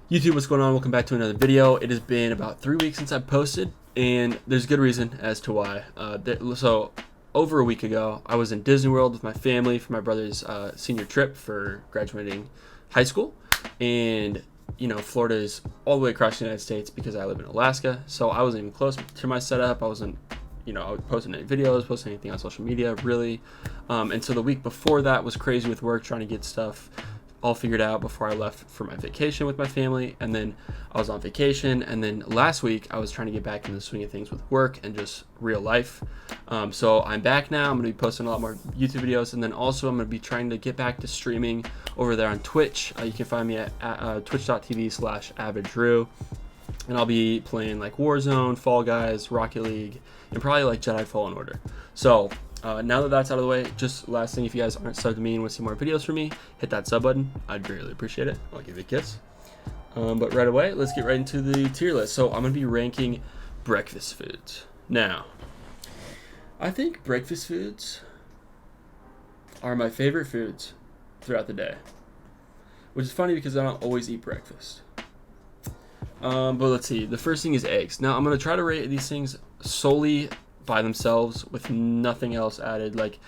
YouTube, what's going on? Welcome back to another video. It has been about 3 weeks since I posted, and there's good reason as to why. So over a week ago, I was in Disney World with my family for my brother's senior trip for graduating high school. And, you know, Florida is all the way across the United States because I live in Alaska. So I wasn't even close to my setup. I wasn't, I was posting any videos, posting anything on social media, really. And so the week before that was crazy with work, trying to get stuff all figured out before I left for my vacation with my family. And then I was on vacation, and then last week I was trying to get back in the swing of things with work and just real life. So I'm back now. I'm going to be posting a lot more YouTube videos, and then also I'm going to be trying to get back to streaming over there on Twitch. You can find me at twitch.tv/aviddrew, and I'll be playing like Warzone, Fall Guys, Rocket League, and probably like Jedi Fallen Order. So now that that's out of the way, just last thing, if you guys aren't subbed to me and want to see more videos from me, hit that sub button. I'd greatly appreciate it. I'll give you a kiss. But right away, let's get right into the tier list. So I'm going to be ranking breakfast foods. Now, I think breakfast foods are my favorite foods throughout the day, which is funny because I don't always eat breakfast. But let's see. The first thing is eggs. Now, I'm going to try to rate these things solely by themselves with nothing else added. Like,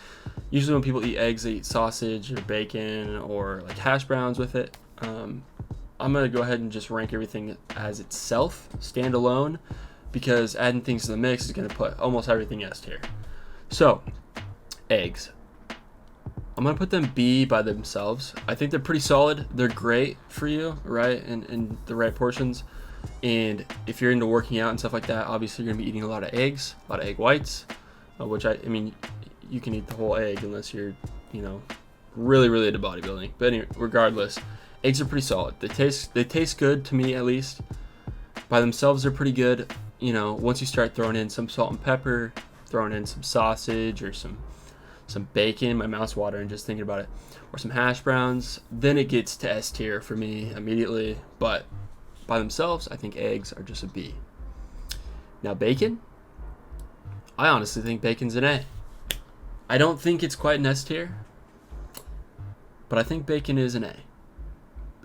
usually when people eat eggs, they eat sausage or bacon or like hash browns with it. I'm gonna go ahead and just rank everything as itself, standalone, because adding things to the mix is gonna put almost everything S tier. So, eggs. I'm gonna put them B by themselves. I think they're pretty solid. They're great for you, right? In the right portions. And if you're into working out and stuff like that, obviously you're gonna be eating a lot of eggs, a lot of egg whites, which I mean, you can eat the whole egg unless you're, really into bodybuilding. But anyway, regardless, eggs are pretty solid. They taste good to me, at least. By themselves, they're pretty good. Once you start throwing in some salt and pepper, throwing in some sausage or some bacon, my mouth's watering just thinking about it, or some hash browns, then it gets to S tier for me immediately. But by themselves, I think eggs are just a B. Now, bacon, I honestly think bacon's an A. I don't think it's quite an S tier, but I think bacon is an A.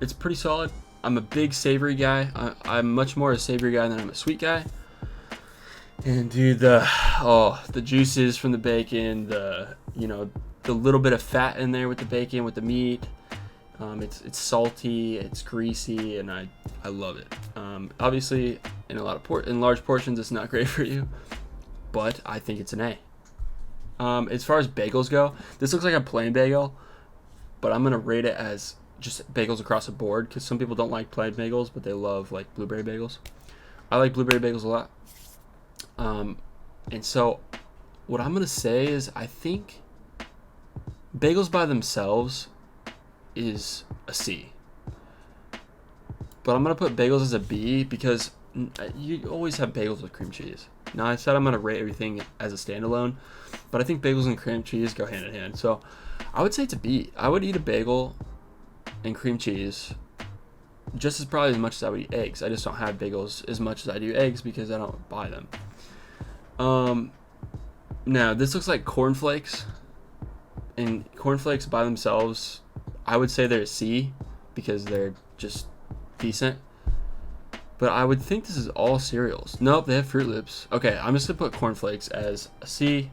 It's pretty solid. I'm a big savory guy. I'm much more a savory guy than I'm a sweet guy. And dude, the juices from the bacon, the little bit of fat in there with the bacon, with the meat. It's salty, it's greasy, and I love it. Obviously, in large portions, it's not great for you, but I think it's an A. As far as bagels go, this looks like a plain bagel, but I'm gonna rate it as just bagels across the board, because some people don't like plain bagels, but they love like blueberry bagels. I like blueberry bagels a lot. And so what I'm gonna say is I think bagels by themselves is a C, but I'm gonna put bagels as a B because you always have bagels with cream cheese. Now, I said I'm gonna rate everything as a standalone, but I think bagels and cream cheese go hand in hand, so I would say it's a B. I would eat a bagel and cream cheese just as probably as much as I would eat eggs. I just don't have bagels as much as I do eggs because I don't buy them. Now, this looks like cornflakes, and cornflakes by themselves, I would say they're a C because they're just decent. But I would think this is all cereals. Nope, they have Fruit Loops. Okay, I'm just going to put cornflakes as a C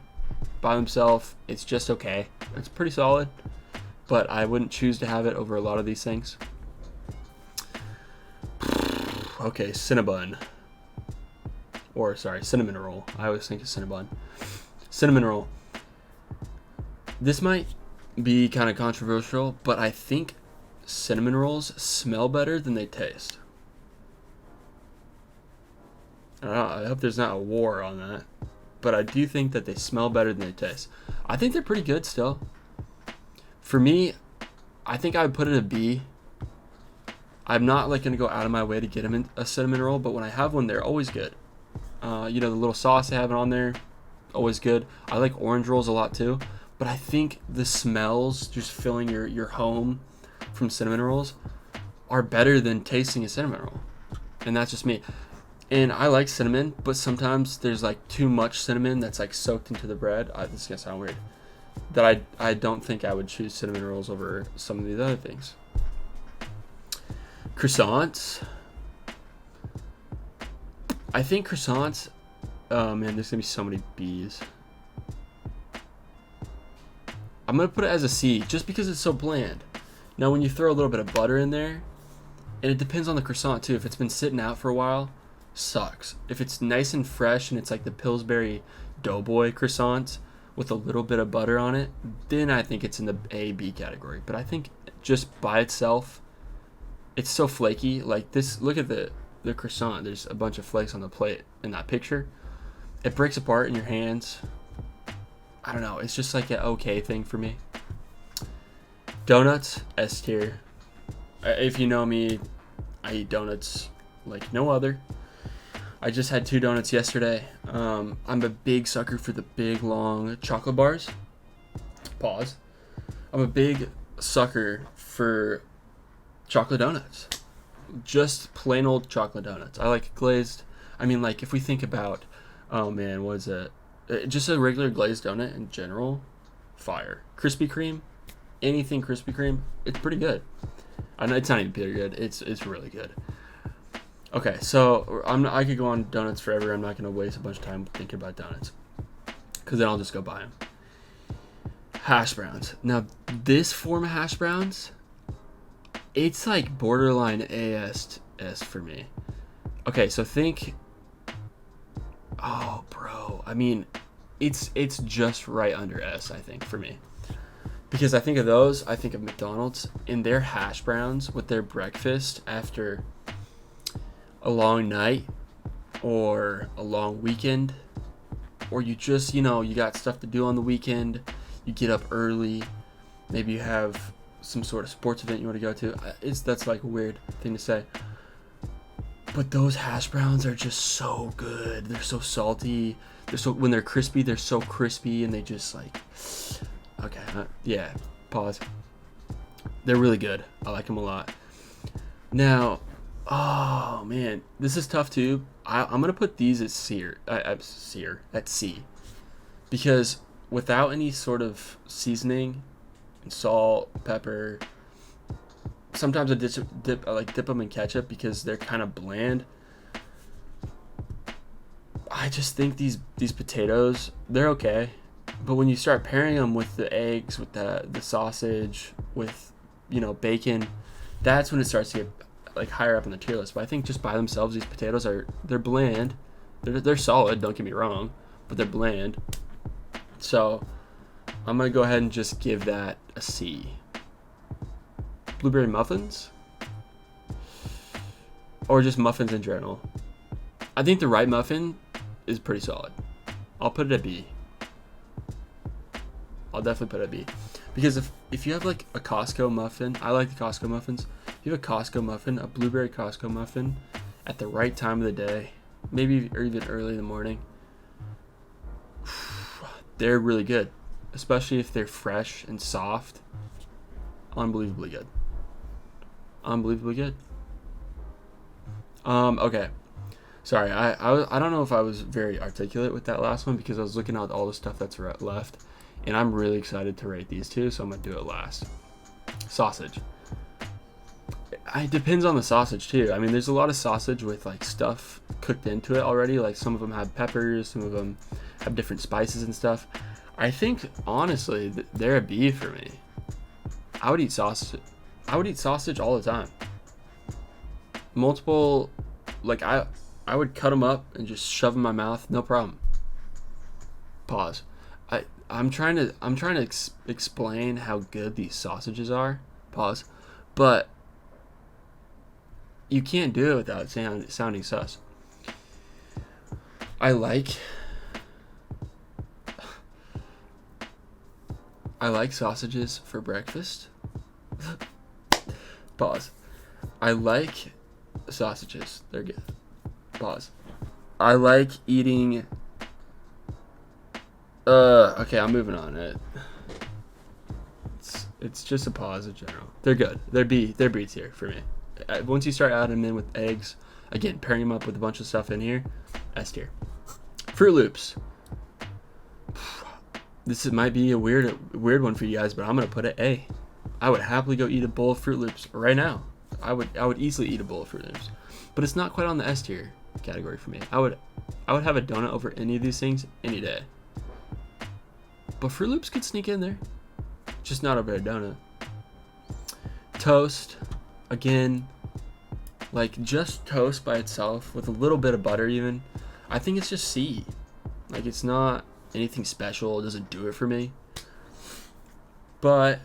by themselves. It's just okay. It's pretty solid, but I wouldn't choose to have it over a lot of these things. Okay, Cinnabon. Or, sorry, cinnamon roll. I always think of Cinnabon. Cinnamon roll. This might be kind of controversial, but I think cinnamon rolls smell better than they taste. I hope there's not a war on that, but I do think that they smell better than they taste. I think they're pretty good still. For me, I think I would put it a B. I'm not like gonna go out of my way to get them in a cinnamon roll, but when I have one, they're always good. The little sauce they have on there, always good. I like orange rolls a lot too. But I think the smells just filling your home from cinnamon rolls are better than tasting a cinnamon roll. And that's just me. And I like cinnamon, but sometimes there's like too much cinnamon that's like soaked into the bread. This is gonna sound weird. That I don't think I would choose cinnamon rolls over some of these other things. Croissants. I think croissants. Oh man, there's gonna be so many B's. I'm gonna put it as a C just because it's so bland. Now, when you throw a little bit of butter in there, and it depends on the croissant too. If it's been sitting out for a while, sucks. If it's nice and fresh and it's like the Pillsbury Doughboy croissants with a little bit of butter on it, then I think it's in the A, B category. But I think just by itself, it's so flaky. Like this, look at the croissant. There's a bunch of flakes on the plate in that picture. It breaks apart in your hands. I don't know. It's just like an okay thing for me. Donuts, S tier. If you know me, I eat donuts like no other. I just had 2 donuts yesterday. I'm a big sucker for the big, long chocolate bars. Pause. I'm a big sucker for chocolate donuts. Just plain old chocolate donuts. I like glazed. I mean, like, if we think about, oh man, what is it? Just a regular glazed donut in general, fire. Krispy Kreme, anything Krispy Kreme, it's pretty good. I know it's not even pretty good. It's really good. Okay, so I could go on donuts forever. I'm not going to waste a bunch of time thinking about donuts, because then I'll just go buy them. Hash browns. Now, this form of hash browns, it's like borderline AS for me. Okay, so think. Oh, bro. I mean, it's just right under S, I think, for me. Because I think of those, I think of McDonald's and their hash browns with their breakfast after a long night or a long weekend, or you just, you got stuff to do on the weekend, you get up early, maybe you have some sort of sports event you want to go to. That's like a weird thing to say. But those hash browns are just so good. They're so salty. When they're crispy, they're so crispy, and they just like, okay, yeah, pause. They're really good. I like them a lot. Now, oh man, this is tough too. I'm gonna put these at C, because without any sort of seasoning and salt, pepper. Sometimes I dip them in ketchup because they're kind of bland. I just think these potatoes, they're okay, but when you start pairing them with the eggs, with the sausage, with bacon, that's when it starts to get like higher up on the tier list. But I think just by themselves, these potatoes they're bland. They're solid. Don't get me wrong, but they're bland. So I'm gonna go ahead and just give that a C. Blueberry muffins, or just muffins in general. I think the right muffin is pretty solid. I'll put it at B. I'll definitely put it at B, because if you have like a Costco muffin, I like the Costco muffins. If you have a Costco muffin, a blueberry Costco muffin, at the right time of the day, maybe or even early in the morning, they're really good, especially if they're fresh and soft. Unbelievably good. Unbelievably good. Okay. Sorry, I don't know if I was very articulate with that last one, because I was looking at all the stuff that's left, and I'm really excited to rate these two, so I'm gonna do it last. Sausage. It depends on the sausage too. I mean, there's a lot of sausage with like stuff cooked into it already. Like some of them have peppers, some of them have different spices and stuff. I think honestly, they're a B for me. I would eat sausage. I would eat sausage all the time. Multiple, like I would cut them up and just shove them in my mouth, no problem. Pause. I'm trying to explain how good these sausages are. Pause. But you can't do it without sounding sus. I like sausages for breakfast. Pause. I like sausages. They're good. Pause. I like eating. Okay, I'm moving on. It's just a pause in general. They're good. They're B tier for me. Once you start adding them in with eggs, again, pairing them up with a bunch of stuff in here, S tier. Fruit Loops. Might be a weird one for you guys, but I'm gonna put it A. I would happily go eat a bowl of Fruit Loops right now. I would easily eat a bowl of Fruit Loops, but it's not quite on the S tier category for me. I would have a donut over any of these things any day. But Fruit Loops could sneak in there, just not over a donut. Toast, again, like just toast by itself with a little bit of butter even. I think it's just C. Like it's not anything special. It doesn't do it for me. But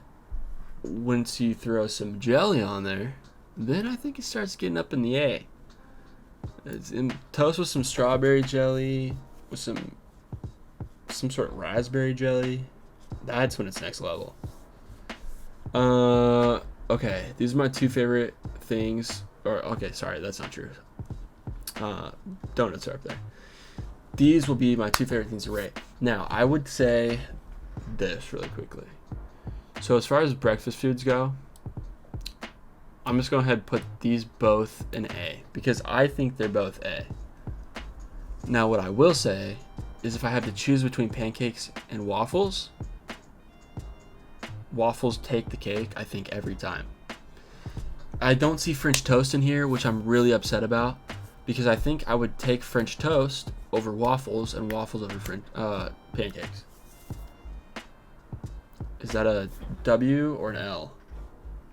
once you throw some jelly on there, then I think it starts getting up in the A. It's in toast with some strawberry jelly, with some sort of raspberry jelly. That's when it's next level. Okay, these are my two favorite things. Or okay, sorry, that's not true. Donuts are up there. These will be my two favorite things to rate. Now, I would say this really quickly. So as far as breakfast foods go, I'm just going to go ahead and put these both in A because I think they're both A. Now, what I will say is if I have to choose between pancakes and waffles, waffles take the cake, I think, every time. I don't see French toast in here, which I'm really upset about because I think I would take French toast over waffles and waffles over pancakes. Is that a W or an L?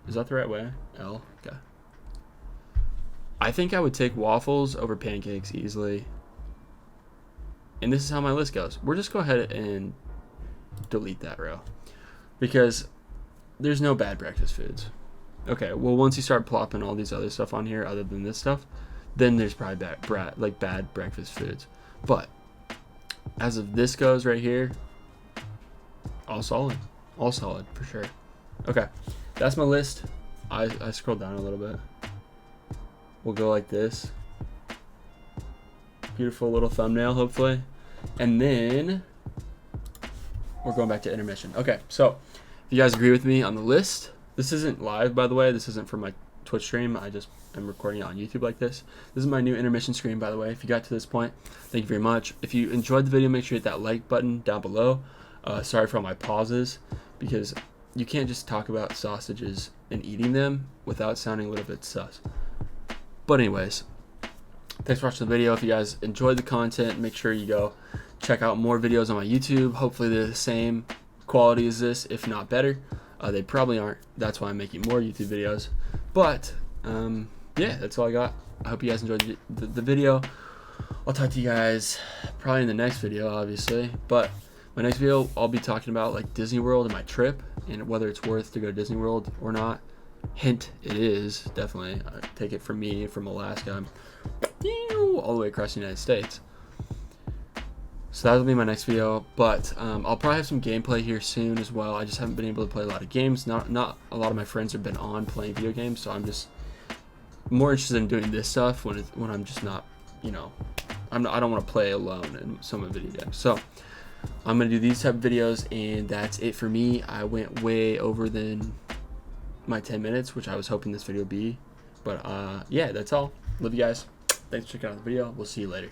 Is that the right way? L? Okay. I think I would take waffles over pancakes easily. And this is how my list goes. We're just go ahead and delete that row because there's no bad breakfast foods. Okay, well, once you start plopping all these other stuff on here other than this stuff, then there's probably bad breakfast foods. But as of this goes right here, all solid. All solid for sure. Okay, that's my list. I scrolled down a little bit. We'll go like this. Beautiful little thumbnail, hopefully. And then we're going back to intermission. Okay, so if you guys agree with me on the list, this isn't live, by the way. This isn't from my Twitch stream. I just am recording it on YouTube like this. This is my new intermission screen, by the way. If you got to this point, thank you very much. If you enjoyed the video, make sure you hit that like button down below. Sorry for all my pauses, because you can't just talk about sausages and eating them without sounding a little bit sus. But anyways, thanks for watching the video. If you guys enjoyed the content, make sure you go check out more videos on my YouTube. Hopefully they're the same quality as this, if not better. They probably aren't. That's why I'm making more YouTube videos. But yeah, that's all I got. I hope you guys enjoyed the video. I'll talk to you guys probably in the next video, obviously. But my next video, I'll be talking about like Disney World and my trip and whether it's worth to go to Disney World or not. Hint, it is, definitely. Take it from me, from Alaska, all the way across the United States. So that'll be my next video, but I'll probably have some gameplay here soon as well. I just haven't been able to play a lot of games. Not a lot of my friends have been on playing video games, so I'm just more interested in doing this stuff when I'm just not, you know, I don't want to play alone in some of the video games. So I'm gonna do these type of videos, and that's it for me. I went way over than my 10 minutes, which I was hoping this video would be, but yeah, that's all. Love you guys. Thanks for checking out the video. We'll see you later.